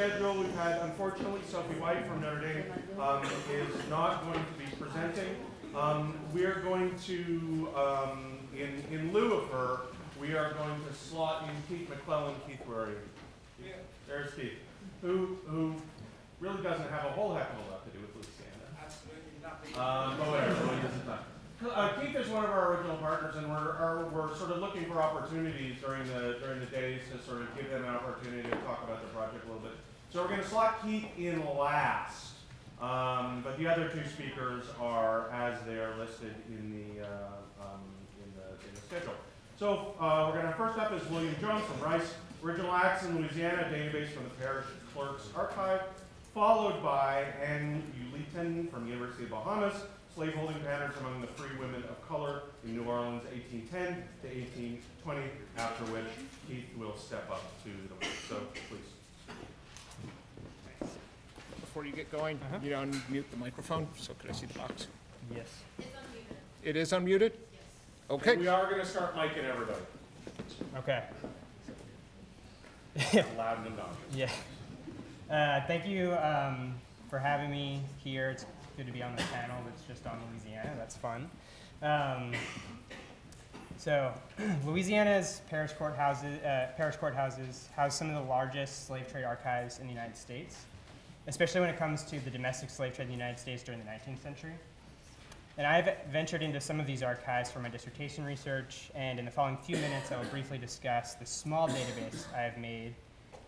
schedule, we've had, unfortunately, Sophie White from Notre Dame is not going to be presenting. We're going to, in lieu of her, we are going to slot in Keith McClelland. Keith, where are you? Yeah. There's Keith, who really doesn't have a whole heck of a lot to do with Louisiana. Absolutely nothing. But whatever, he doesn't know. Keith is one of our original partners, and we're sort of looking for opportunities during the days to sort of give them an opportunity to talk about the project a little bit. So we're going to slot Keith in last, but the other two speakers are as they are listed in the schedule. So we're going to first up is William Jones from Rice, Original Acts in Louisiana, database from the Parish Clerks Archive, followed by Anne Ulentin from University of Bahamas, Slaveholding Patterns among the free women of color in New Orleans, 1810 to 1820, after which Keith will step up to the mic. So, please. Before you get going, you don't unmute the microphone, so could I see the box? Yes. It's unmuted. It is unmuted? Yes. Okay. We are going to start micing everybody. Okay. Loud and obnoxious. Yeah. Thank you for having me here. It's good to be on the panel that's just on Louisiana. That's fun. So Louisiana's parish courthouses house some of the largest slave trade archives in the United States, especially when it comes to the domestic slave trade in the United States during the 19th century. And I've ventured into some of these archives for my dissertation research, and in the following few minutes I will briefly discuss the small database I have made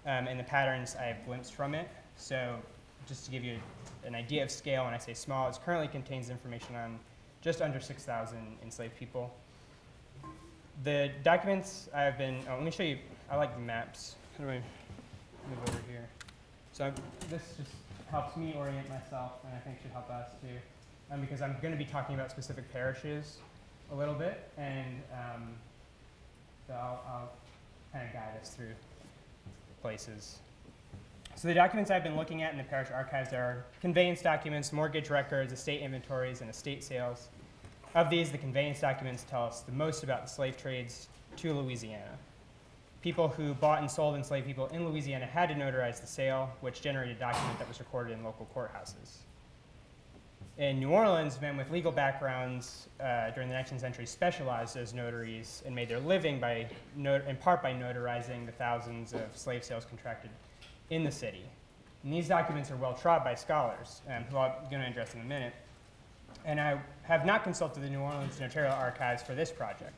and the patterns I have glimpsed from it. So just to give you an idea of scale, when I say small, it currently contains information on just under 6,000 enslaved people. The documents I've been, let me show you, I like maps. How do I move over here? So this just helps me orient myself, and I think should help us too, because I'm going to be talking about specific parishes a little bit, and so I'll kind of guide us through places. So the documents I've been looking at in the parish archives are conveyance documents, mortgage records, estate inventories, and estate sales. Of these, the conveyance documents tell us the most about the slave trades to Louisiana. People who bought and sold enslaved people in Louisiana had to notarize the sale, which generated a document that was recorded in local courthouses. In New Orleans, men with legal backgrounds during the 19th century specialized as notaries and made their living in part by notarizing the thousands of slave sales contracted in the city. And these documents are well trod by scholars, who I'm going to address in a minute. And I have not consulted the New Orleans Notarial Archives for this project.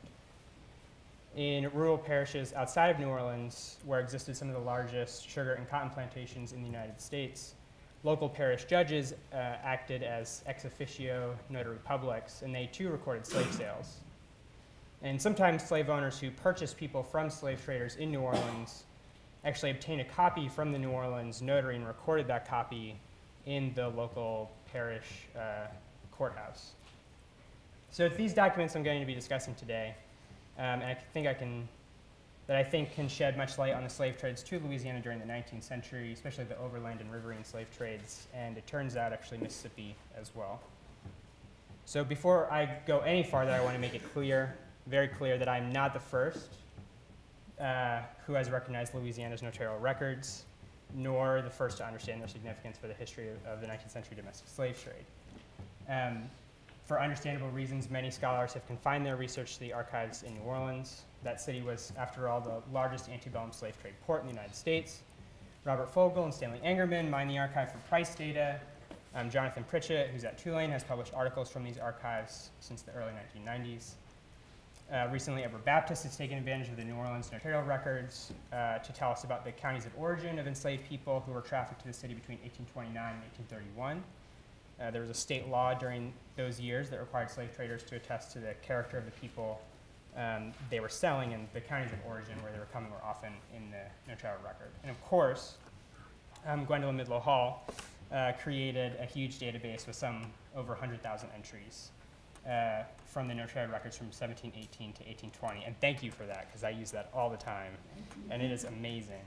In rural parishes outside of New Orleans, where existed some of the largest sugar and cotton plantations in the United States, local parish judges acted as ex officio notary publics, and they too recorded slave sales. And sometimes slave owners who purchased people from slave traders in New Orleans actually obtained a copy from the New Orleans notary and recorded that copy in the local parish courthouse. So it's these documents I'm going to be discussing today, and I think can shed much light on the slave trades to Louisiana during the 19th century, especially the overland and riverine slave trades, and it turns out actually Mississippi as well. So before I go any farther, I want to make it clear, very clear, that I'm not the first who has recognized Louisiana's notarial records, nor the first to understand their significance for the history of the 19th century domestic slave trade. For understandable reasons, many scholars have confined their research to the archives in New Orleans. That city was, after all, the largest antebellum slave trade port in the United States. Robert Fogel and Stanley Engerman mined the archive for price data. Jonathan Pritchett, who's at Tulane, has published articles from these archives since the early 1990s. Recently, Edward Baptist has taken advantage of the New Orleans notarial records to tell us about the counties of origin of enslaved people who were trafficked to the city between 1829 and 1831. There was a state law during those years that required slave traders to attest to the character of the people they were selling, and the counties of origin where they were coming were often in the notarial record. And of course, Gwendolyn Midlow Hall created a huge database with some over 100,000 entries from the notarial records from 1718 to 1820. And thank you for that, because I use that all the time, and it is amazing.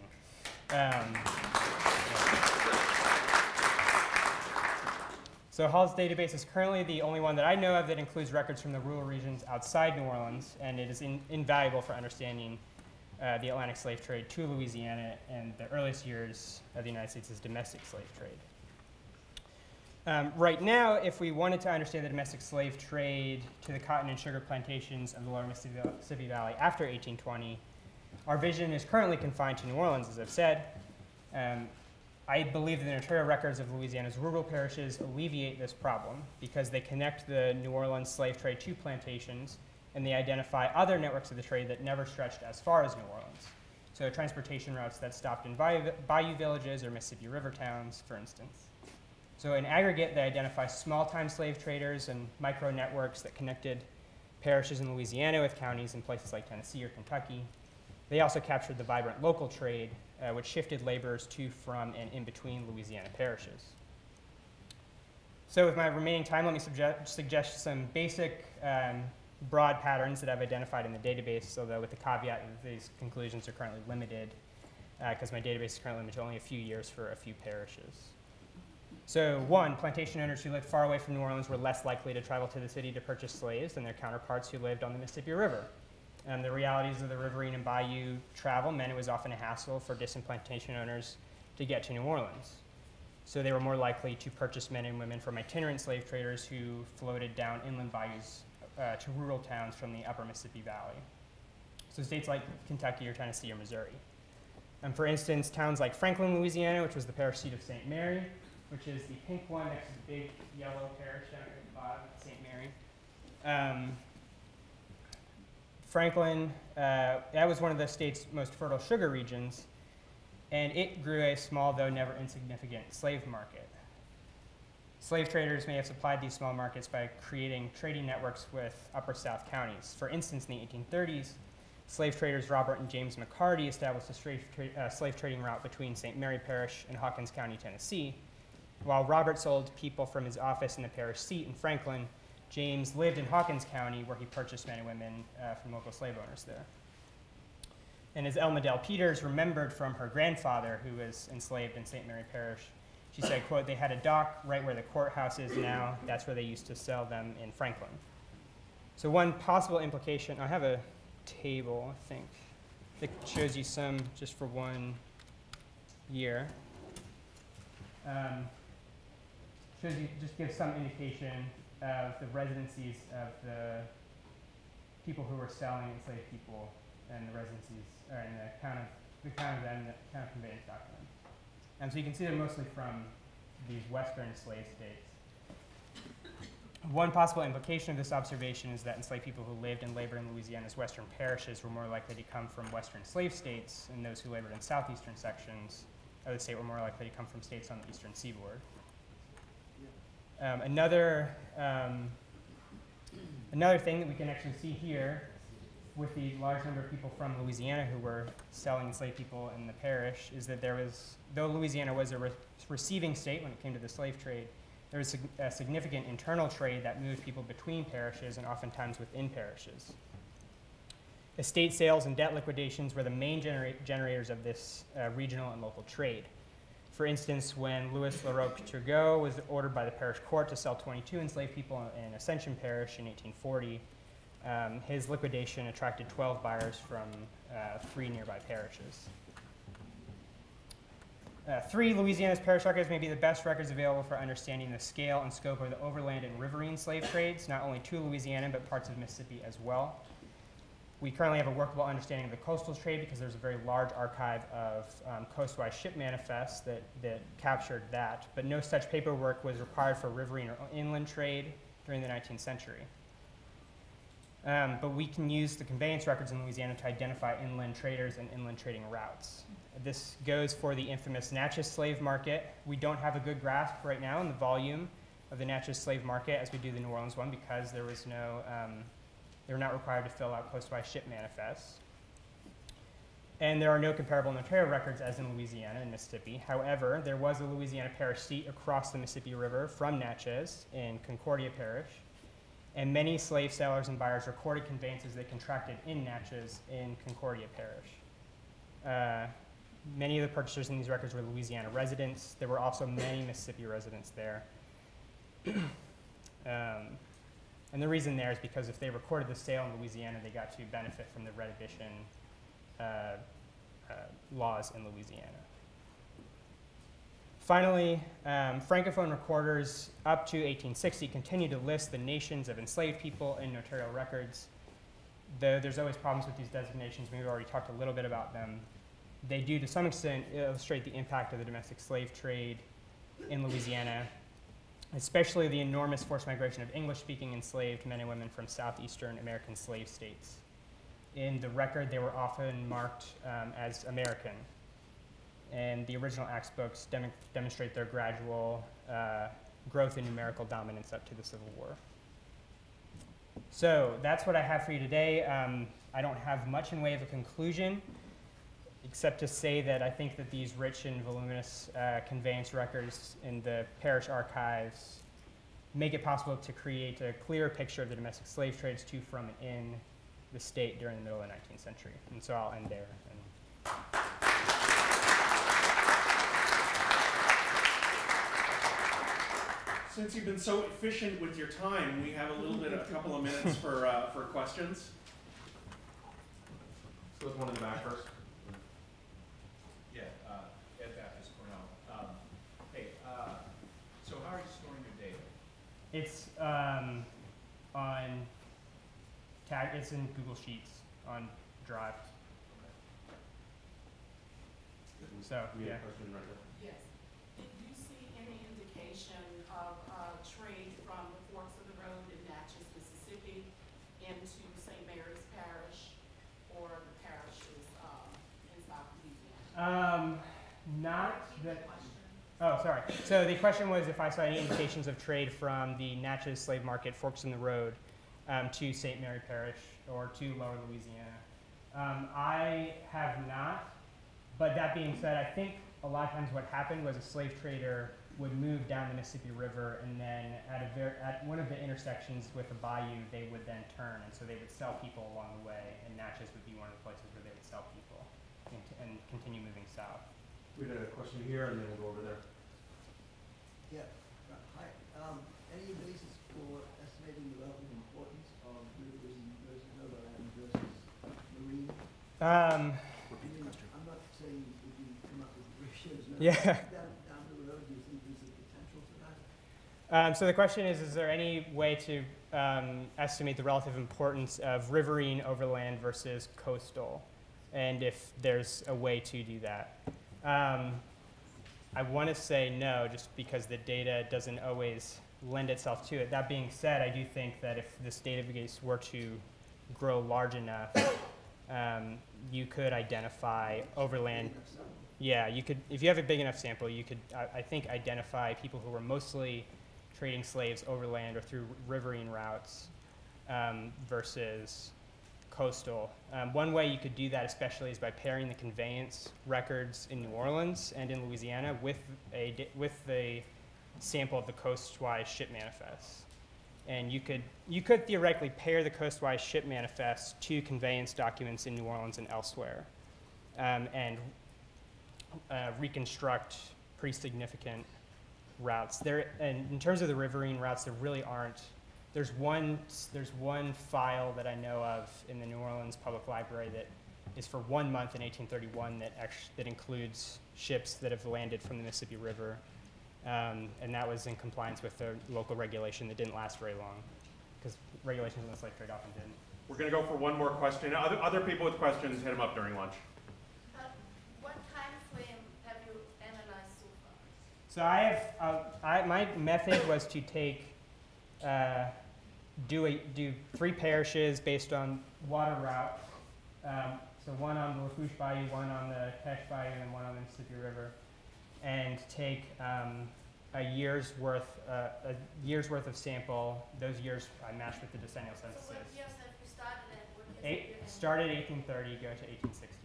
So Hall's database is currently the only one that I know of that includes records from the rural regions outside New Orleans, and it is invaluable for understanding the Atlantic slave trade to Louisiana and the earliest years of the United States' domestic slave trade. Right now, if we wanted to understand the domestic slave trade to the cotton and sugar plantations of the lower Mississippi Valley after 1820, our vision is currently confined to New Orleans, as I've said. I believe that the notarial records of Louisiana's rural parishes alleviate this problem because they connect the New Orleans slave trade to plantations, and they identify other networks of the trade that never stretched as far as New Orleans. So transportation routes that stopped in bayou villages or Mississippi River towns, for instance. So in aggregate, they identify small-time slave traders and micro-networks that connected parishes in Louisiana with counties in places like Tennessee or Kentucky. They also captured the vibrant local trade, which shifted laborers to, from, and in between Louisiana parishes. So with my remaining time, let me suggest some basic broad patterns that I've identified in the database, although with the caveat that these conclusions are currently limited, because my database is currently limited to only a few years for a few parishes. So one, plantation owners who lived far away from New Orleans were less likely to travel to the city to purchase slaves than their counterparts who lived on the Mississippi River. The realities of the riverine and bayou travel meant it was often a hassle for distant plantation owners to get to New Orleans. So they were more likely to purchase men and women from itinerant slave traders who floated down inland bayous to rural towns from the upper Mississippi Valley. So states like Kentucky or Tennessee or Missouri. For instance, towns like Franklin, Louisiana, which was the parish seat of St. Mary, which is the pink one next to the big yellow parish down at the bottom, St. Mary. Franklin, that was one of the state's most fertile sugar regions, and it grew a small, though never insignificant, slave market. Slave traders may have supplied these small markets by creating trading networks with upper South counties. For instance, in the 1830s, slave traders Robert and James McCarty established a slave trading route between St. Mary Parish and Hawkins County, Tennessee. While Robert sold people from his office in the parish seat in Franklin, James lived in Hawkins County, where he purchased men and women from local slave owners there. And as Elma Dell Peters remembered from her grandfather, who was enslaved in St. Mary Parish, she said, quote, "They had a dock right where the courthouse is now. That's where they used to sell them in Franklin." So one possible implication, I have a table, I think, that shows you some just for 1 year. Just gives some indication of the residencies of the people who were selling enslaved people and the residencies, or in the count of them, the count of conveyance documents. So you can see they're mostly from these western slave states. One possible implication of this observation is that enslaved people who lived and labored in Louisiana's western parishes were more likely to come from western slave states, and those who labored in southeastern sections of the state were more likely to come from states on the eastern seaboard. Another thing that we can actually see here with the large number of people from Louisiana who were selling enslaved people in the parish is that though Louisiana was a receiving state when it came to the slave trade, there was a significant internal trade that moved people between parishes and oftentimes within parishes. Estate sales and debt liquidations were the main generators of this regional and local trade. For instance, when Louis Laroque Turgot was ordered by the parish court to sell 22 enslaved people in Ascension Parish in 1840, his liquidation attracted 12 buyers from 3 nearby parishes. 3, Louisiana's parish records may be the best records available for understanding the scale and scope of the overland and riverine slave trades, not only to Louisiana, but parts of Mississippi as well. We currently have a workable understanding of the coastal trade because there's a very large archive of coastwise ship manifests that captured that, but no such paperwork was required for riverine or inland trade during the 19th century. But we can use the conveyance records in Louisiana to identify inland traders and inland trading routes. This goes for the infamous Natchez slave market. We don't have a good grasp right now on the volume of the Natchez slave market as we do the New Orleans one because there was no, they were not required to fill out coastwise ship manifests. And there are no comparable notarial records as in Louisiana and Mississippi. However, there was a Louisiana parish seat across the Mississippi River from Natchez in Concordia Parish, and many slave sellers and buyers recorded conveyances they contracted in Natchez in Concordia Parish. Many of the purchasers in these records were Louisiana residents. There were also many Mississippi residents there. And the reason there is because if they recorded the sale in Louisiana, they got to benefit from the reddition laws in Louisiana. Finally, Francophone recorders up to 1860 continue to list the nations of enslaved people in notarial records. Though there's always problems with these designations, we've already talked a little bit about them. They do, to some extent, illustrate the impact of the domestic slave trade in Louisiana, especially the enormous forced migration of English-speaking enslaved men and women from southeastern American slave states. In the record, they were often marked as American. And the original Acts books demonstrate their gradual growth in numerical dominance up to the Civil War. So that's what I have for you today. I don't have much in way of a conclusion, except to say that I think that these rich and voluminous conveyance records in the parish archives make it possible to create a clearer picture of the domestic slave trades to, from, and in the state during the middle of the 19th century. And so I'll end there. Since you've been so efficient with your time, we have a couple of minutes for questions. So let's one in the back first. Yeah, Ed Baptist, Cornell. Hey, so how are you storing your data? It's it's in Google Sheets on Drive. So, We have yeah. a question right there. Yes. Did you see any indication of trade from the forks of the road in Natchez, Mississippi into St. Mary's Parish or the parishes in South Louisiana? Not that. Oh, sorry. So the question was if I saw any indications of trade from the Natchez slave market, forks in the road, to St. Mary Parish or to Lower Louisiana. I have not. But that being said, I think a lot of times what happened was a slave trader would move down the Mississippi River, and then at one of the intersections with the bayou, they would then turn, and so they would sell people along the way, and Natchez would be one of the places where they would sell people and continue moving south. We had a question here, and then we'll go over there. Yeah, hi. Any basis for estimating the relative importance of rivers versus overland versus marine? Um, I'm not saying if you come up with ratios now. Yeah. Down the road, do you think there's a potential for that? So the question is there any way to estimate the relative importance of riverine, overland versus coastal, and if there's a way to do that? I want to say no, just because the data doesn't always lend itself to it. That being said, I do think that if this database were to grow large enough, you could identify overland. Yeah, you could, if you have a big enough sample, you could, I think, identify people who were mostly trading slaves overland or through riverine routes versus coastal. One way you could do that especially is by pairing the conveyance records in New Orleans and in Louisiana with the sample of the coastwise ship manifests. And you could theoretically pair the coastwise ship manifests to conveyance documents in New Orleans and elsewhere, and reconstruct pretty significant routes. And in terms of the riverine routes, there really aren't. There's one file that I know of in the New Orleans Public Library that is for 1 month in 1831 that includes ships that have landed from the Mississippi River. And that was in compliance with the local regulation that didn't last very long, because regulations on the slave trade often didn't. We're going to go for one more question. Other people with questions, hit them up during lunch. What time frame have you analyzed so far? So I have, my method was to take, do 3 parishes based on water route. So one on the Lafourche Bayou, one on the Teche Bayou, and one on the Mississippi River, and take a year's worth of sample. Those years I matched with the decennial censuses. So what years have you started and what years have you ended? Started 1830, go to 1860.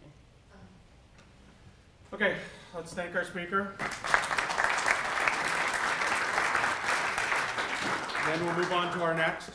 Okay, let's thank our speaker. Then we'll move on to our next.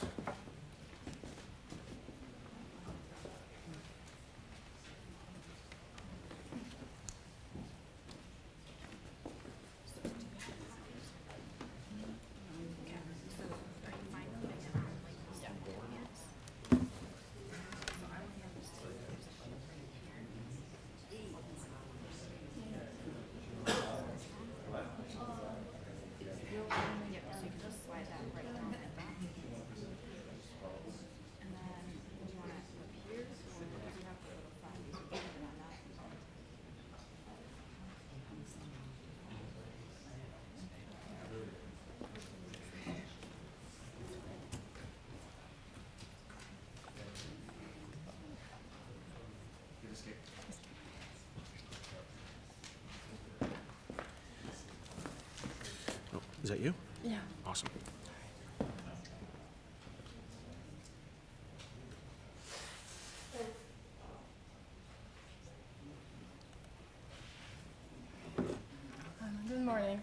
Is that you? Yeah. Awesome. Good morning.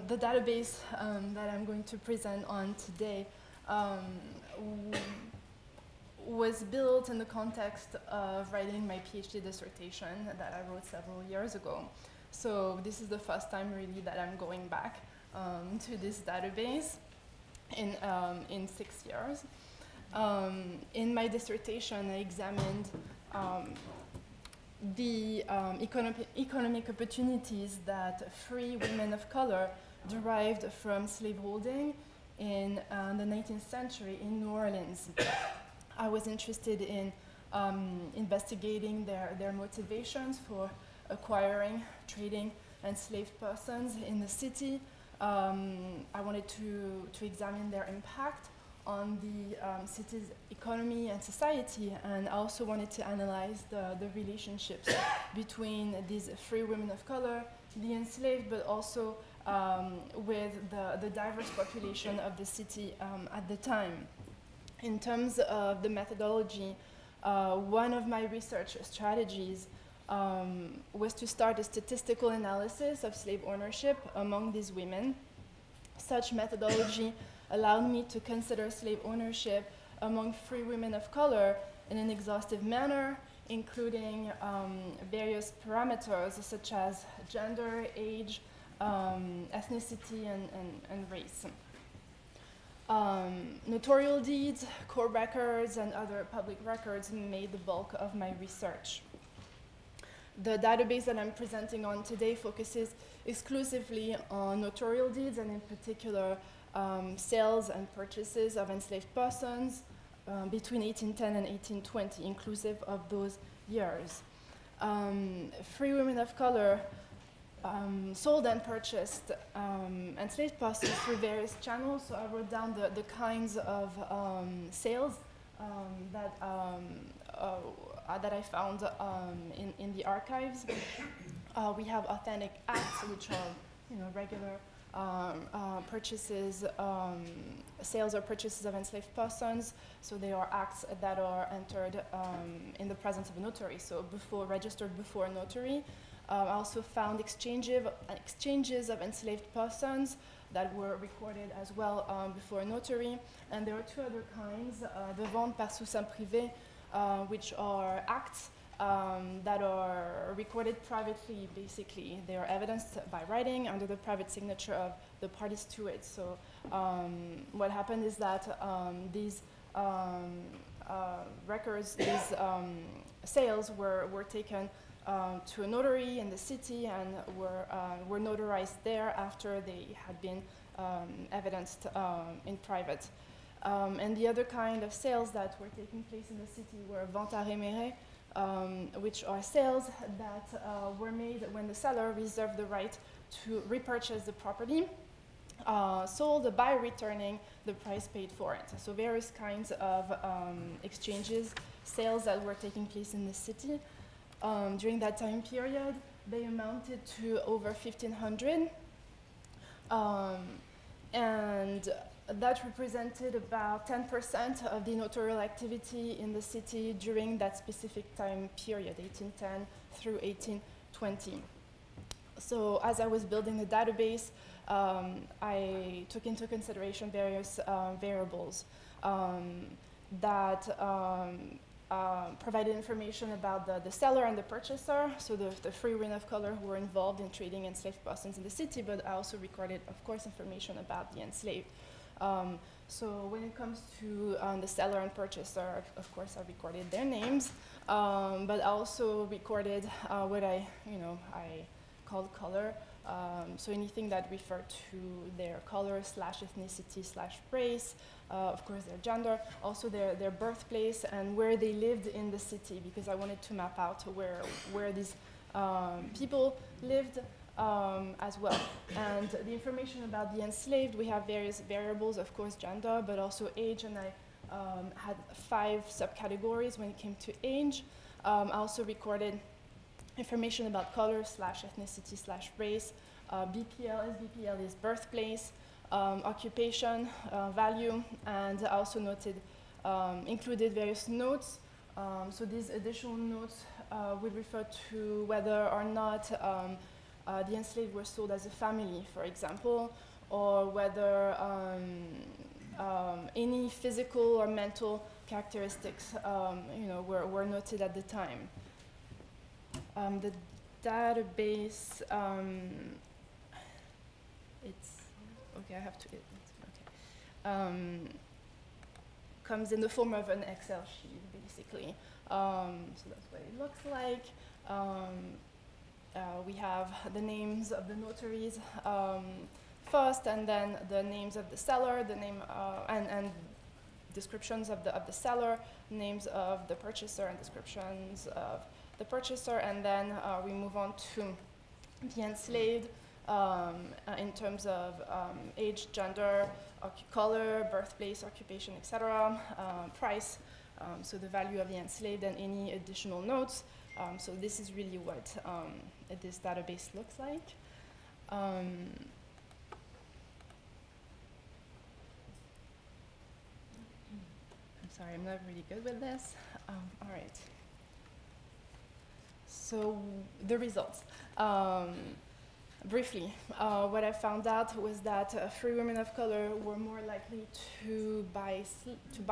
The database that I'm going to present on today was built in the context of writing my PhD dissertation that I wrote several years ago. So this is the first time really that I'm going back to this database in 6 years. In my dissertation, I examined the economic opportunities that free women of color derived from slaveholding in the 19th century in New Orleans. I was interested in investigating their motivations for acquiring, trading enslaved persons in the city. I wanted to examine their impact on the city's economy and society, and I also wanted to analyze the relationships between these free women of color, the enslaved, but also with the diverse population of the city at the time. In terms of the methodology, one of my research strategies was to start a statistical analysis of slave ownership among these women. Such methodology allowed me to consider slave ownership among free women of color in an exhaustive manner, including various parameters such as gender, age, ethnicity, and race. Notarial deeds, court records, and other public records made the bulk of my research. The database that I'm presenting on today focuses exclusively on notarial deeds, and in particular sales and purchases of enslaved persons between 1810 and 1820, inclusive of those years. Free women of color sold and purchased enslaved persons through various channels. So I wrote down the kinds of sales that I found in the archives. We have authentic acts, which are regular purchases, sales or purchases of enslaved persons. So they are acts that are entered in the presence of a notary, so registered before a notary. I also found exchanges of enslaved persons that were recorded as well before a notary. And there are two other kinds, the vente par soutien privé, which are acts that are recorded privately, basically. They are evidenced by writing under the private signature of the parties to it. So what happened is that these records, these sales were taken to a notary in the city and were notarized there after they had been evidenced in private. And the other kind of sales that were taking place in the city were ventes à réméré, which are sales that were made when the seller reserved the right to repurchase the property, sold by returning the price paid for it. So various kinds of exchanges, sales that were taking place in the city. During that time period, they amounted to over 1,500. And that represented about 10% of the notarial activity in the city during that specific time period, 1810 through 1820. So as I was building the database, I took into consideration various variables that provided information about the seller and the purchaser, so the free women of color who were involved in trading enslaved persons in the city, but I also recorded, of course, information about the enslaved. So when it comes to the seller and purchaser, of course, I recorded their names, but I also recorded what I called color. So anything that referred to their color / ethnicity / race, of course their gender, also their birthplace and where they lived in the city, because I wanted to map out where these people lived as well. And the information about the enslaved, we have various variables, of course gender, but also age, and I had 5 subcategories when it came to age. I also recorded information about color / ethnicity / race. SBPL is birthplace, occupation, value, and I also included various notes. So these additional notes would refer to whether or not the enslaved were sold as a family, for example, or whether any physical or mental characteristics were noted at the time. The database, comes in the form of an Excel sheet, basically. So that's what it looks like. We have the names of the notaries first, and then the names of the seller, the name and descriptions of the seller, names of the purchaser, and descriptions of the purchaser, and then we move on to the enslaved in terms of age, gender, color, birthplace, occupation, etc., price, so the value of the enslaved, and any additional notes. So this is really what this database looks like. I'm sorry, I'm not really good with this. All right. So the results. Briefly, what I found out was that free women of color were more likely to buy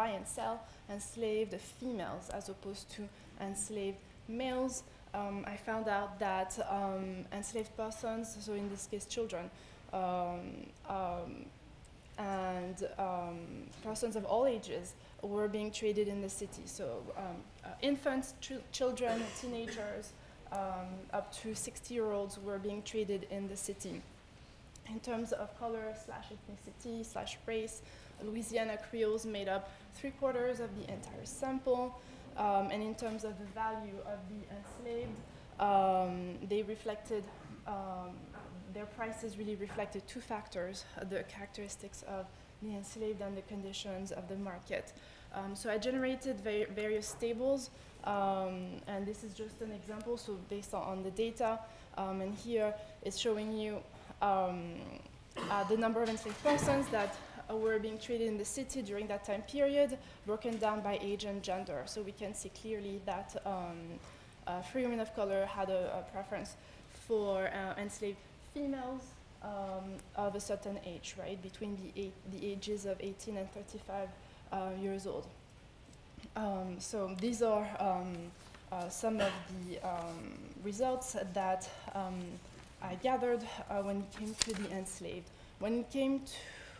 and sell enslaved females as opposed to enslaved males. I found out that enslaved persons, so in this case children, and persons of all ages were being traded in the city. So infants, children, teenagers, up to 60-year-olds were being traded in the city. In terms of color / ethnicity / race, Louisiana Creoles made up 3/4 of the entire sample. And in terms of the value of the enslaved, they reflected, their prices really reflected two factors, the characteristics of the enslaved and the conditions of the market. So I generated various tables, and this is just an example, so based on the data. And here it's showing you the number of enslaved persons that were being traded in the city during that time period, broken down by age and gender. So we can see clearly that free women of color had a preference for enslaved females of a certain age, right, between the ages of 18 and 35 years old. So these are some of the results that I gathered when it came to the enslaved. When it came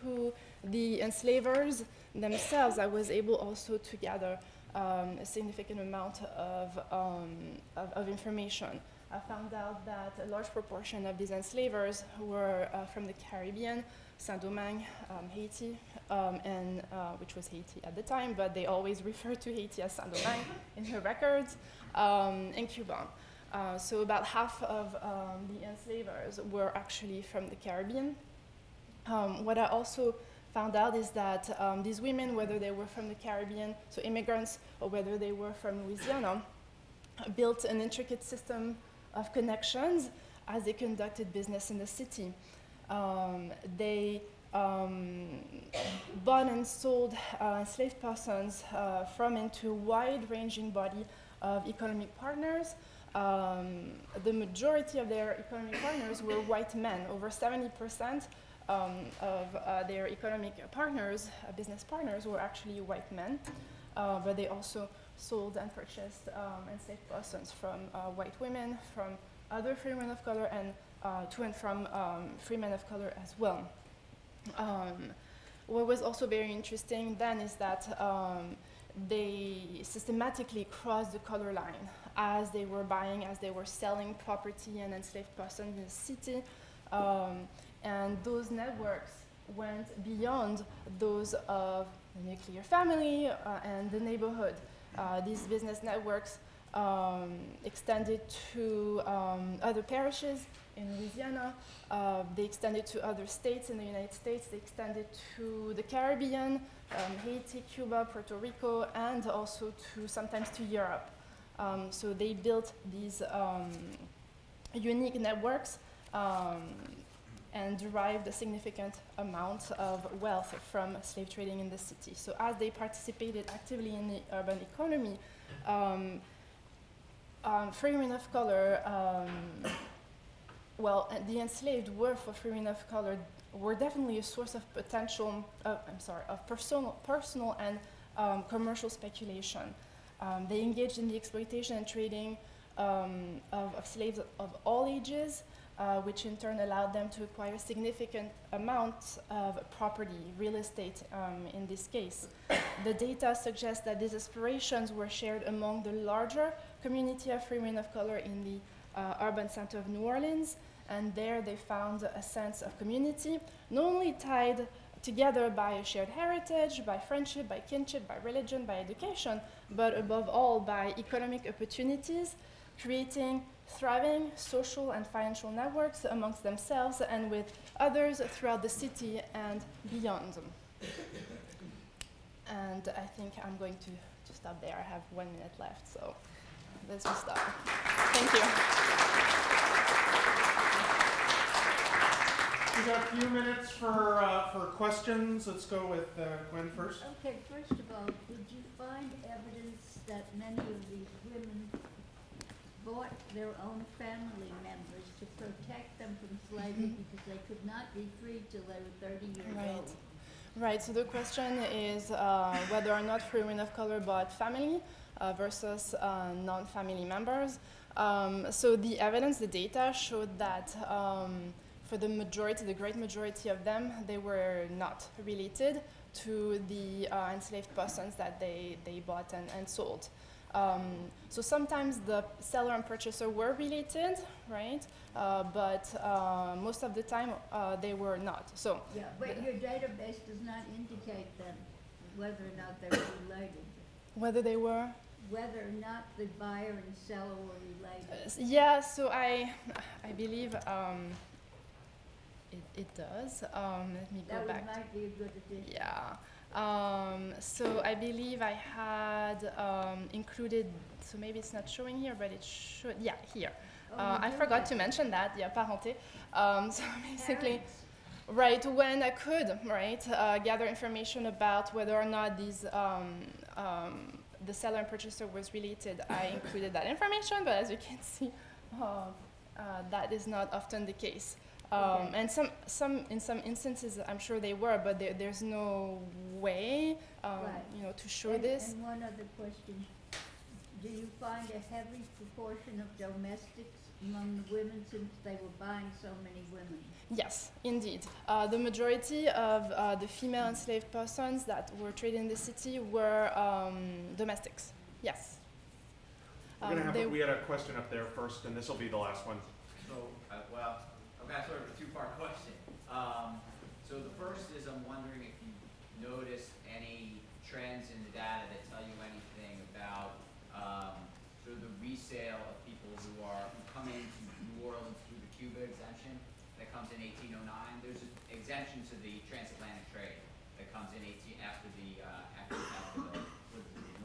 to the enslavers themselves, I was able also to gather a significant amount of information. I found out that a large proportion of these enslavers were from the Caribbean, Saint-Domingue, Haiti, and which was Haiti at the time, but they always refer to Haiti as Saint-Domingue in her records, and Cuba. So about half of the enslavers were actually from the Caribbean. What I also found out is that these women, whether they were from the Caribbean, so immigrants, or whether they were from Louisiana, built an intricate system of connections as they conducted business in the city. They bought and sold enslaved persons from and to a wide-ranging body of economic partners. The majority of their economic partners were white men. Over 70% of their economic partners, business partners, were actually white men, but they also sold and purchased enslaved persons from white women, from other free men of color, and to and from free men of color as well. What was also very interesting then is that they systematically crossed the color line as they were buying, as they were selling property and enslaved persons in the city. And those networks went beyond those of the nuclear family and the neighborhood. These business networks extended to other parishes in Louisiana. They extended to other states in the United States. They extended to the Caribbean, Haiti, Cuba, Puerto Rico, and also sometimes to Europe. So they built these unique networks and derived a significant amount of wealth from slave trading in the city. So as they participated actively in the urban economy, free women of color, the enslaved were for free women of color were definitely a source of potential, of personal and commercial speculation. They engaged in the exploitation and trading of slaves of all ages, which in turn allowed them to acquire significant amounts of property, real estate in this case. The data suggests that these aspirations were shared among the larger community of free women of color in the urban center of New Orleans, and there they found a sense of community, not only tied together by a shared heritage, by friendship, by kinship, by religion, by education, but above all by economic opportunities, creating thriving social and financial networks amongst themselves and with others throughout the city and beyond. And I think I'm going to stop there. I have 1 minute left, so let's just stop. Thank you. We got a few minutes for questions. Let's go with Gwen first. Okay, first of all, did you find evidence that many of these women bought their own family members to protect them from slavery because they could not be freed till they were 30 years old? Right, so the question is whether or not free women of color bought family versus non-family members. So the evidence, the data showed that for the majority, the great majority of them, they were not related to the enslaved persons that they bought and sold. So sometimes the seller and purchaser were related, right? But most of the time they were not. So yeah, but your database does not indicate them whether or not they were related. Whether they were? Whether or not the buyer and seller were related. Yeah, so I believe it does. Let me go back. That might be a good addition. Yeah. So I believe I had included, so maybe it's not showing here, but it should, yeah, here. I forgot to mention that, yeah, parenté. So basically, right, when I could, right, gather information about whether or not these, the seller and purchaser was related, I included that information, but as you can see, that is not often the case. And in some instances, I'm sure they were, but there's no way, you know, to show this. And one other question: do you find a heavy proportion of domestics among the women, since they were buying so many women? Yes, indeed. The majority of the female enslaved persons that were traded in the city were domestics. Yes. We had a question up there first, and this will be the last one. So, well, I've got sort of a two-part question. So the first is, I'm wondering if you noticed any trends in the data that tell you anything about sort of the resale of people who come into New Orleans through the Cuba exemption that comes in 1809. There's an exemption to the transatlantic trade that comes in after the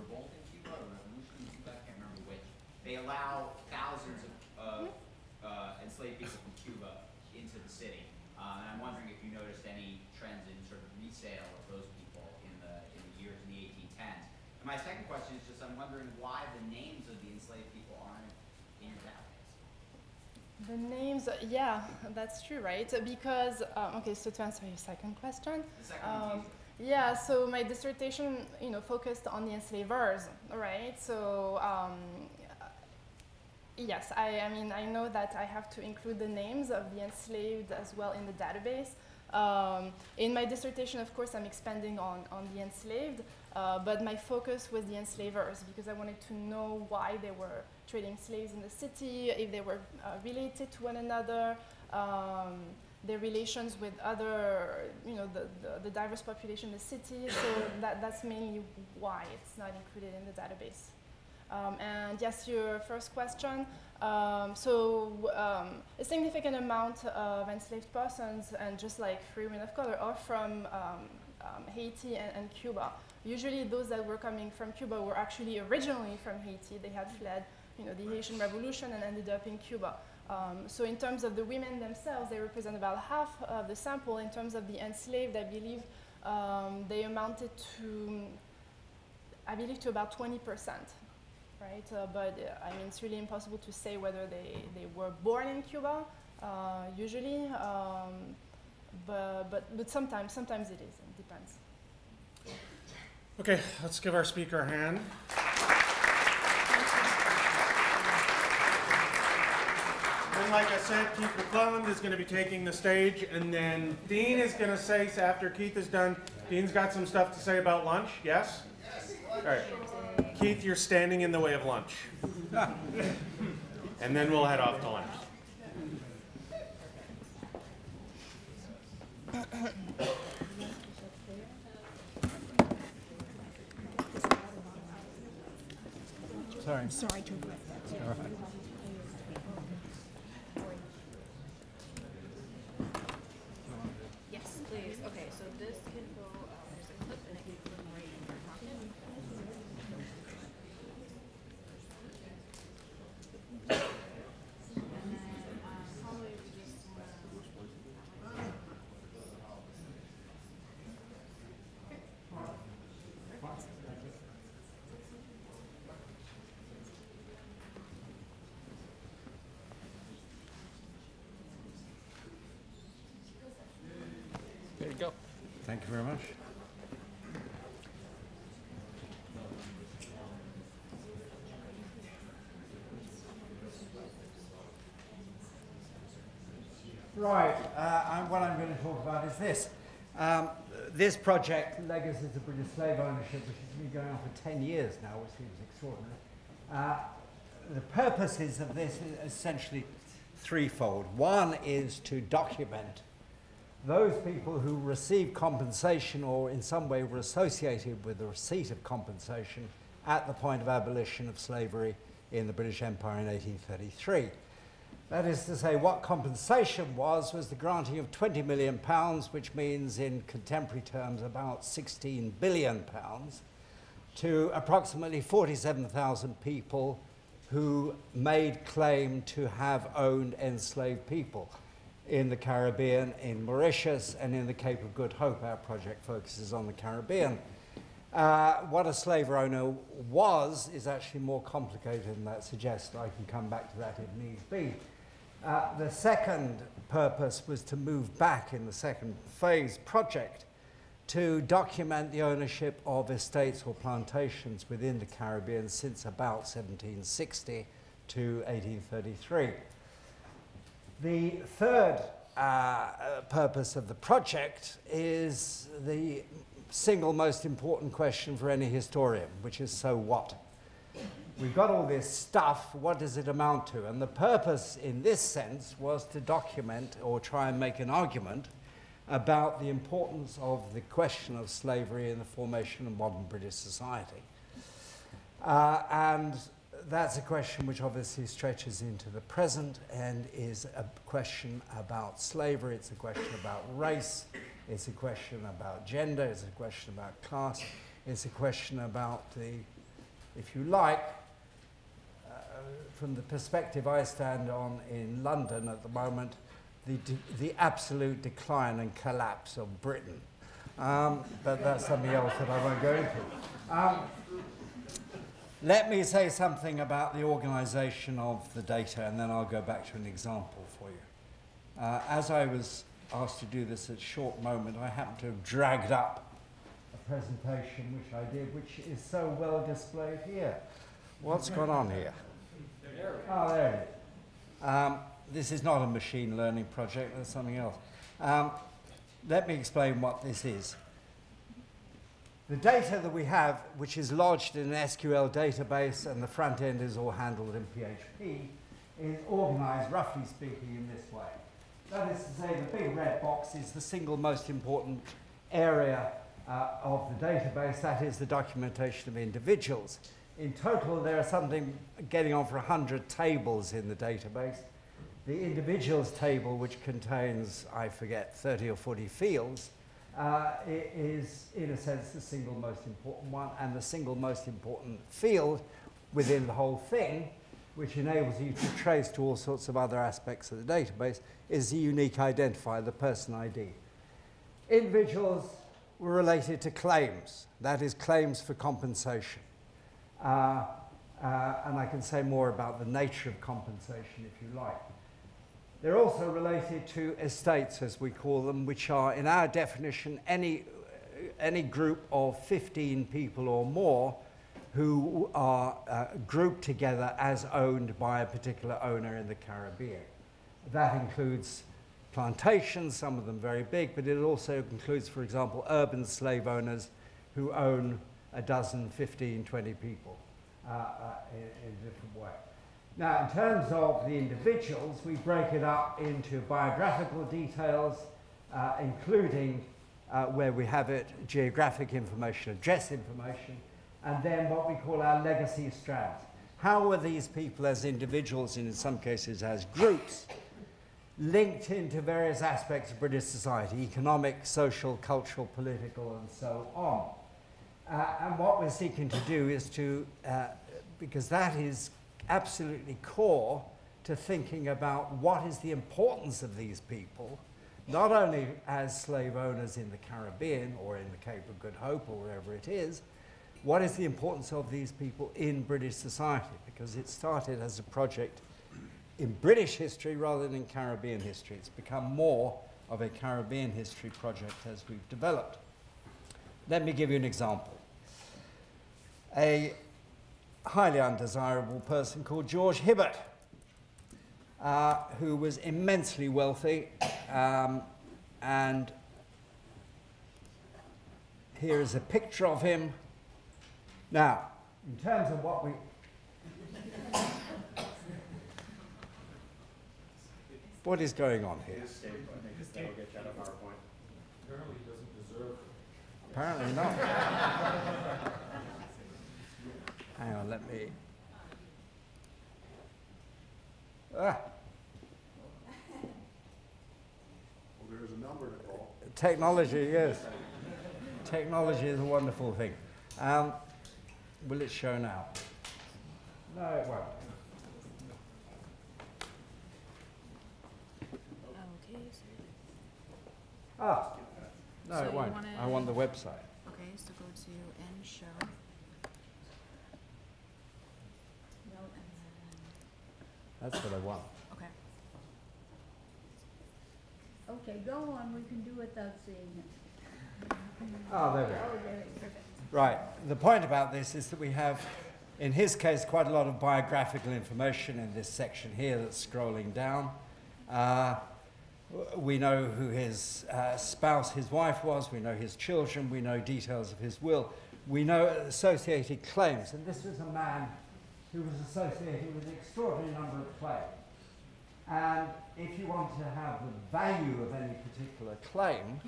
revolt in Cuba or revolution in Cuba. I can't remember which. They allow thousands of enslaved people from Cuba into the city. And I'm wondering if you noticed any trends in sort of resale of those people in the years in the 1810s. And my second question is just, I'm wondering why the names of the enslaved people aren't in your database. The names, yeah, that's true, right? Because, okay, so to answer your second question. The second one's easier. Yeah, so my dissertation, you know, focused on the enslavers, right? So, yes, I mean, I know that I have to include the names of the enslaved as well in the database. In my dissertation, of course, I'm expanding on the enslaved, but my focus was the enslavers because I wanted to know why they were trading slaves in the city, if they were related to one another, their relations with other, you know, the diverse population in the city. So that's mainly why it's not included in the database. And yes, your first question. A significant amount of enslaved persons, and just like free women of color, are from Haiti and Cuba. Usually those that were coming from Cuba were actually originally from Haiti. They had fled, the Haitian Revolution and ended up in Cuba. So in terms of the women themselves, they represent about half of the sample. In terms of the enslaved, I believe they amounted to, to about 20%, right? But I mean, it's really impossible to say whether they were born in Cuba, usually, but sometimes it is, it depends. Okay, let's give our speaker a hand. And like I said, Keith McClelland is going to be taking the stage, and then Dean is going to say, after Keith is done, Dean's got some stuff to say about lunch, yes? Yes. All right. Keith, you're standing in the way of lunch. And then we'll head off to lunch. Sorry. I'm sorry to interrupt that. All right. Yes, please. Okay, so this can go, there's a clip and it can go right in your pocket. And then probably we just There you go. Thank you very much. Right, what I'm going to talk about is this. This project, Legacies of British Slave Ownership, which has been going on for 10 years now, which seems extraordinary. The purposes of this is essentially threefold. One is to document those people who receive compensation or in some way were associated with the receipt of compensation at the point of abolition of slavery in the British Empire in 1833. That is to say, what compensation was the granting of £20 million, which means in contemporary terms about £16 billion, to approximately 47,000 people who made claim to have owned enslaved people in the Caribbean, in Mauritius, and in the Cape of Good Hope. Our project focuses on the Caribbean. What a slave owner was is actually more complicated than that suggests. I can come back to that if needs be. The second purpose was to move back in the second phase project to document the ownership of estates or plantations within the Caribbean since about 1760 to 1833. The third purpose of the project is the single most important question for any historian, which is, so what? We've got all this stuff, what does it amount to? And the purpose in this sense was to document or try and make an argument about the importance of the question of slavery in the formation of modern British society. And that's a question which obviously stretches into the present and is a question about slavery, it's a question about race, it's a question about gender, it's a question about class, it's a question about the, if you like, from the perspective I stand on in London at the moment, the absolute decline and collapse of Britain. But that's something else that I won't go into. Let me say something about the organization of the data, and then I'll go back to an example for you. As I was asked to do this at a short moment, I happened to have dragged up a presentation which I did, which is so well displayed here. What's gone on here? Oh, there it is. This is not a machine learning project, that's something else. Let me explain what this is. The data that we have, which is lodged in an SQL database, and the front end is all handled in PHP, is organized, roughly speaking, in this way. That is to say, the big red box is the single most important area of the database, that is the documentation of individuals. In total, there are something getting on for 100 tables in the database. The individuals table, which contains, I forget, 30 or 40 fields, is, in a sense, the single most important one, and the single most important field within the whole thing, which enables you to trace to all sorts of other aspects of the database, is the unique identifier, the person ID. Individuals were related to claims, that is, claims for compensation. And I can say more about the nature of compensation if you like. They're also related to estates, as we call them, which are, in our definition, any group of 15 people or more who are grouped together as owned by a particular owner in the Caribbean. That includes plantations, some of them very big, but it also includes, for example, urban slave owners who own a dozen, 15, 20 people in a different way. Now, in terms of the individuals, we break it up into biographical details, including, where we have it, geographic information, address information, and then what we call our legacy strands. How were these people as individuals, and in some cases as groups, linked into various aspects of British society, economic, social, cultural, political, and so on. And what we're seeking to do is to, because that is absolutely core to thinking about what is the importance of these people, not only as slave owners in the Caribbean or in the Cape of Good Hope or wherever it is, what is the importance of these people in British society? Because it started as a project in British history rather than in Caribbean history. It's become more of a Caribbean history project as we've developed. Let me give you an example. A highly undesirable person called George Hibbert, who was immensely wealthy, and here is a picture of him. Now, in terms of what we... What is going on here? Apparently he doesn't deserve it. Apparently not. Hang on, let me... Well, there's a number to call. Technology, yes. Technology is a wonderful thing. Will it show now? No, it won't. Okay, so Ah, no, So it you won't. wanna- I want the website. okay, so go to end show. No, And then, That's what I want. okay. okay, go on, we can do without seeing it. Ah, there we go. Oh, there it is. Right. The point about this is that we have, in his case, quite a lot of biographical information in this section here that's scrolling down. We know who his spouse, his wife was. We know his children. We know details of his will. We know associated claims. And this was a man who was associated with an extraordinary number of claims. And if you want to have the value of any particular claim,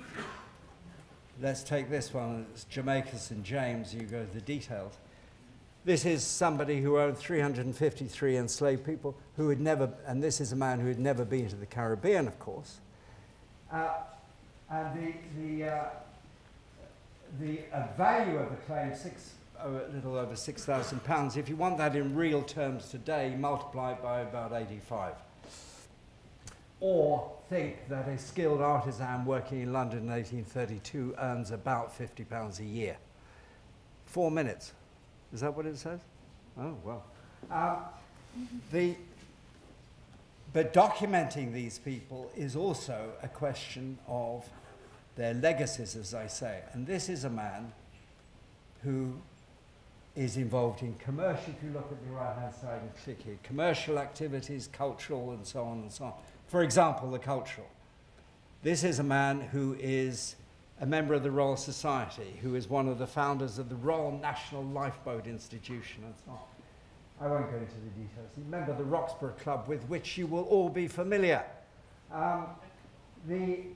let's take this one. It's Jamaica St. James. You go to the details. This is somebody who owned 353 enslaved people who had never, and this is a man who had never been to the Caribbean, of course. And the value of the claim, a little over £6,000. If you want that in real terms today, multiply it by about 85. Or think that a skilled artisan working in London in 1832 earns about £50 a year. 4 minutes. Is that what it says? Oh, well. But documenting these people is also a question of their legacies, as I say. And this is a man who is involved in commercial, if you look at the right-hand side and click here, commercial activities, cultural, and so on and so on. For example, the cultural. This is a man who is a member of the Royal Society, who is one of the founders of the Royal National Lifeboat Institution, and so on. I won't go into the details. He's a member of the Roxburgh Club, with which you will all be familiar. The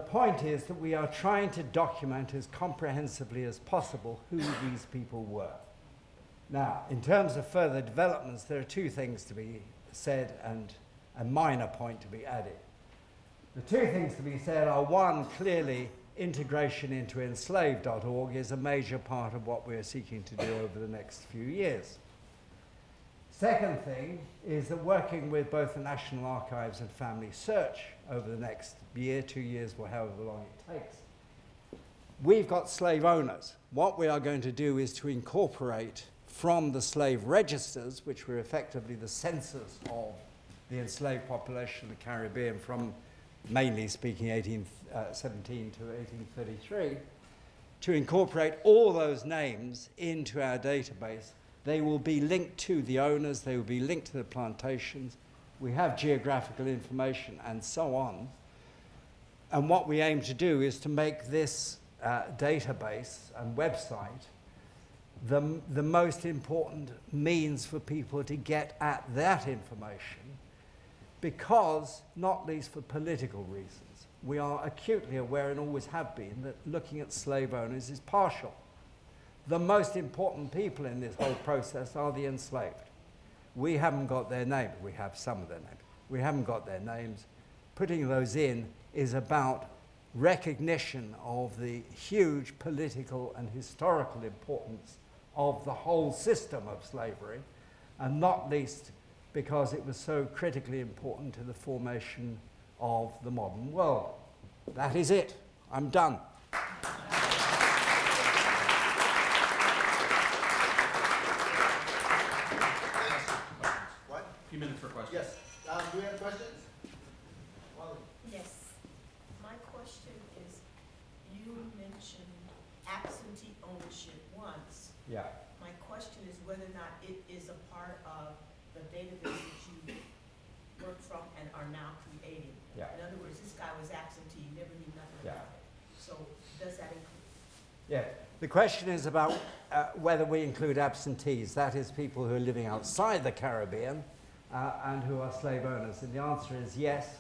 point is that we are trying to document as comprehensively as possible who these people were. Now, in terms of further developments, there are two things to be said and a minor point to be added. The two things to be said are, one, clearly integration into enslaved.org is a major part of what we're seeking to do over the next few years. Second thing is that working with both the National Archives and Family Search over the next year, 2 years, or however long it takes, we've got slave owners. What we are going to do is to incorporate from the slave registers, which were effectively the census of the enslaved population of the Caribbean from, mainly speaking, 1817 to 1833, to incorporate all those names into our database. They will be linked to the owners, they will be linked to the plantations, we have geographical information and so on. And what we aim to do is to make this database and website the most important means for people to get at that information, because, not least for political reasons, we are acutely aware and always have been that looking at slave owners is partial. The most important people in this whole process are the enslaved. We haven't got their names. We have some of their names. We haven't got their names. Putting those in is about recognition of the huge political and historical importance of the whole system of slavery, and not least because it was so critically important to the formation of the modern world. That is it. I'm done. What? A few minutes for questions. Yes. Do we have questions? Wally. Yes. My question is, you mentioned absentee ownership once. Yeah. My question is whether or not it is a part of the database that you work from and are now creating. Yeah. In other words, this guy was absentee, you never knew nothing Yeah. about it. So does that include? Yeah. The question is about whether we include absentees, that is, people who are living outside the Caribbean and who are slave owners. And the answer is yes.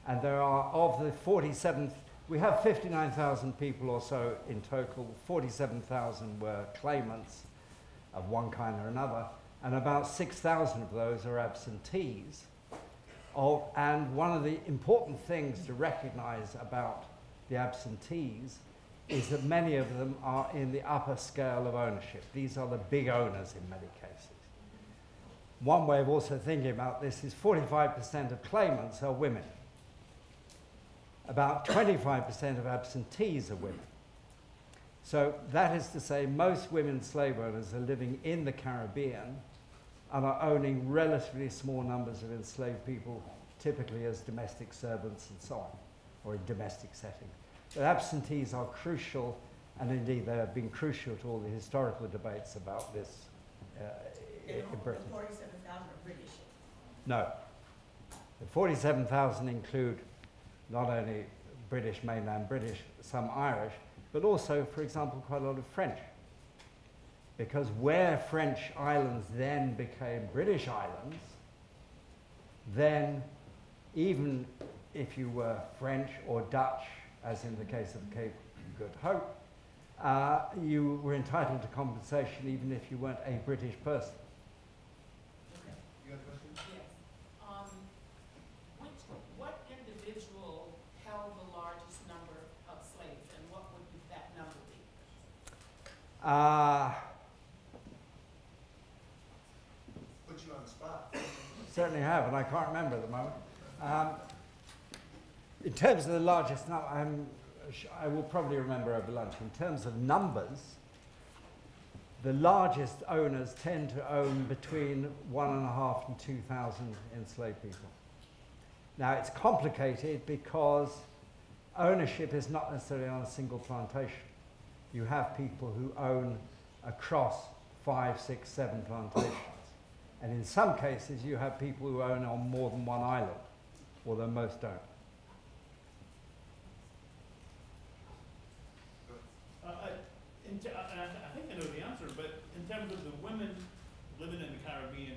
And there are, of the 47, we have 59,000 people or so in total. 47,000 were claimants of one kind or another, and about 6,000 of those are absentees. And one of the important things to recognize about the absentees is that many of them are in the upper scale of ownership. These are the big owners in many cases. One way of also thinking about this is 45% of claimants are women. About 25% of absentees are women. So that is to say, most women slave owners are living in the Caribbean and are owning relatively small numbers of enslaved people, typically as domestic servants and so on, or in domestic settings. But absentees are crucial, and indeed they have been crucial to all the historical debates about this in Britain. The 47,000 are British? No. The 47,000 include not only British, mainland British, some Irish, but also, for example, quite a lot of French. Because where French islands then became British islands, then even if you were French or Dutch, as in the case of Cape Good Hope, you were entitled to compensation even if you weren't a British person. Okay. You got a question? Yes. What individual held the largest number of slaves, and what would that number be? Put you on the spot. Certainly have, and I can't remember at the moment. In terms of the largest number, I will probably remember over lunch. In terms of numbers, the largest owners tend to own between 1,500 and 2,000 enslaved people. Now, it's complicated because ownership is not necessarily on a single plantation. You have people who own across 5, 6, 7 plantations. And in some cases, you have people who own on more than one island, although most don't. I think I know the answer, but in terms of the women living in the Caribbean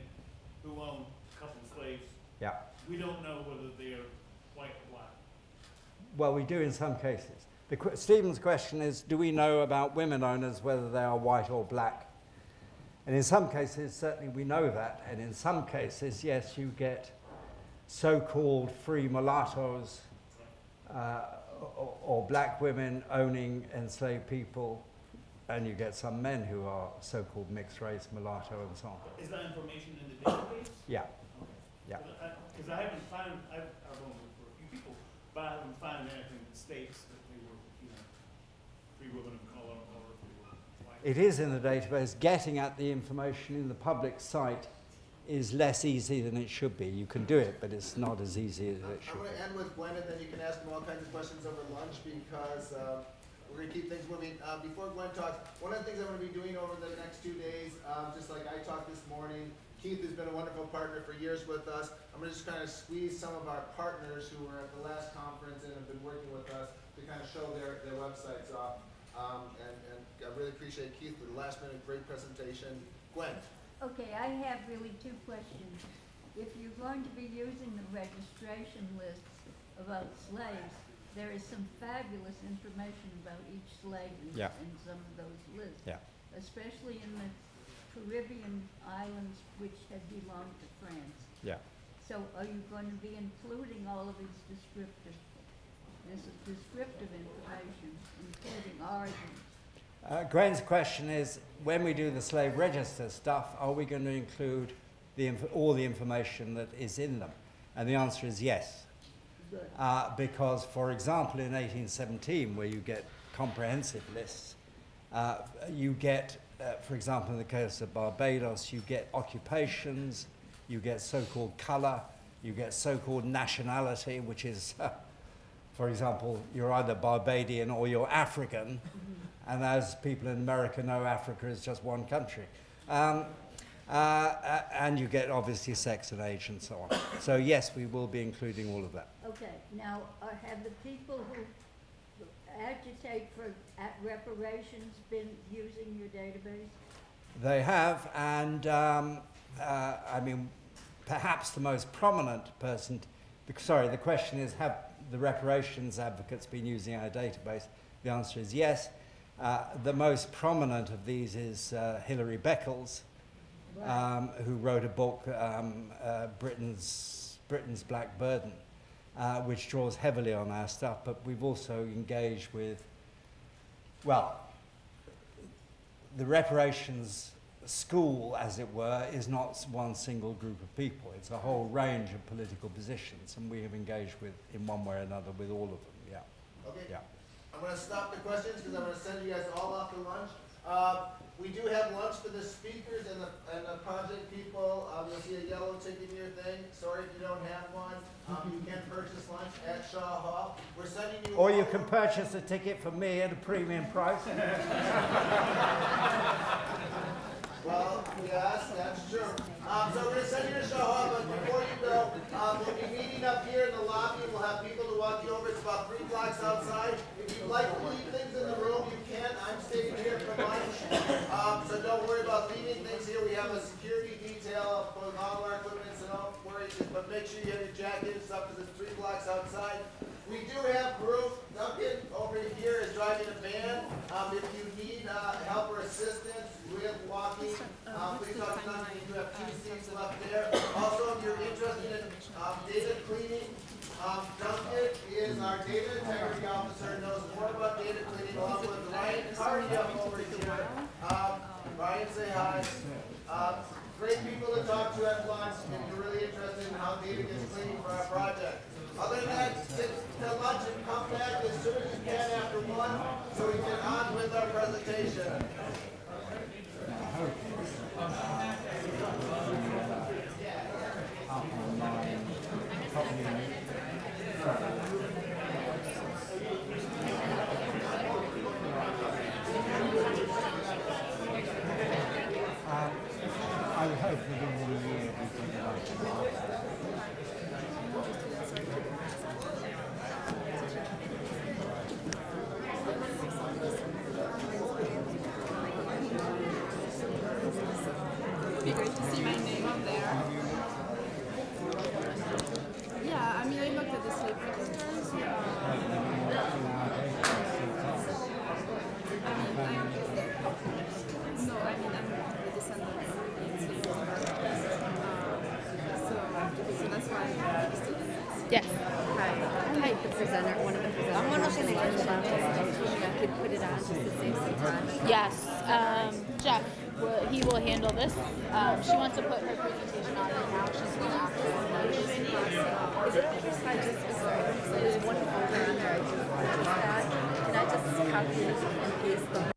who own a couple of slaves, Yeah. we don't know whether they are white or black. Well, we do in some cases. Stephen's question is, do we know about women owners whether they are white or black? And in some cases, certainly we know that. And in some cases, yes, you get so-called free mulattoes or black women owning enslaved people, and you get some men who are so-called mixed race, mulatto, and so on. Is that information in the database? Yeah. Okay. Yeah. Because I haven't found, I've known for a few people, but I haven't found anything that states that they were, you know, free women of color or if they were white. It is in the database. Getting at the information in the public site is less easy than it should be. You can do it, but it's not as easy as it should I'm going to end with Gwen, and then you can ask him all kinds of questions over lunch because we're going to keep things moving. Before Gwen talks, one of the things I'm going to be doing over the next 2 days, just like I talked this morning, Keith has been a wonderful partner for years with us. I'm going to just kind of squeeze some of our partners who were at the last conference and have been working with us to kind of show their websites off. And I really appreciate Keith for the last minute great presentation. Gwen. Okay, I have really two questions. If you're going to be using the registration lists about slaves, there is some fabulous information about each slave in some of those lists. Yeah. Especially in the Caribbean islands which had belonged to France. Yeah. So are you going to be including all of these descriptive information, including origins? Gwen's question is, when we do the slave register stuff, are we going to include all the information that is in them? And the answer is yes. Because, for example, in 1817, where you get comprehensive lists, you get, for example, in the case of Barbados, you get occupations, you get so-called color, you get so-called nationality, which is, for example, you're either Barbadian or you're African. And as people in America know, Africa is just one country. And you get, obviously, sex and age and so on. So, yes, we will be including all of that. Okay. Now, have the people who agitate for reparations been using your database? They have, and, I mean, perhaps the most prominent person, sorry, the question is, have the reparations advocates been using our database? The answer is yes. The most prominent of these is Hilary Beckles, who wrote a book, Britain's Black Burden, which draws heavily on our stuff, but we've also engaged with, well, the reparations school, as it were, is not one single group of people. It's a whole range of political positions, and we have engaged with, in one way or another, with all of them, yeah. Okay. Yeah. I'm going to stop the questions because I'm going to send you guys all off to lunch. We do have lunch for the speakers and the project people. You'll see a yellow ticket in your thing. Sorry if you don't have one. You can purchase lunch at Shaw Hall. We're sending you. Or you can purchase a ticket for me at a premium price. Well, yes, that's true. So we're going to send you to Shaw Hall, but before you go, we'll be meeting up here in the lobby. We'll have people to walk you over. It's about 3 blocks outside. If you'd like to leave things in the room, you can. I'm staying here for lunch. So don't worry about leaving things here. We have a security detail for all our equipment, so don't worry. But make sure you have your jacket and stuff because it's 3 blocks outside. We do have proof. Duncan over here is driving a van. If you need help or assistance with walking, please talk to Duncan. You have 2 seats left there. Also, if you're interested in data cleaning, Duncan is our data integrity officer, knows more about data cleaning, along with Ryan Carney up over here. Ryan, say hi. Great people to talk to at lunch if you're really interested in how data gets cleaned for our project. Other than that, sit to lunch and come back as soon as you can after 1 so we can get on with our presentation. I would hope within 1 year we can Hi, the presenter, one of the presenters. I'm gonna could put it on just to save some time. Yes, Jeff, he will handle this. She wants to put her presentation on right now. She's going to ask us. Is it okay if I just, sorry, so there's one folder on there I just that. Can I just copy and paste them?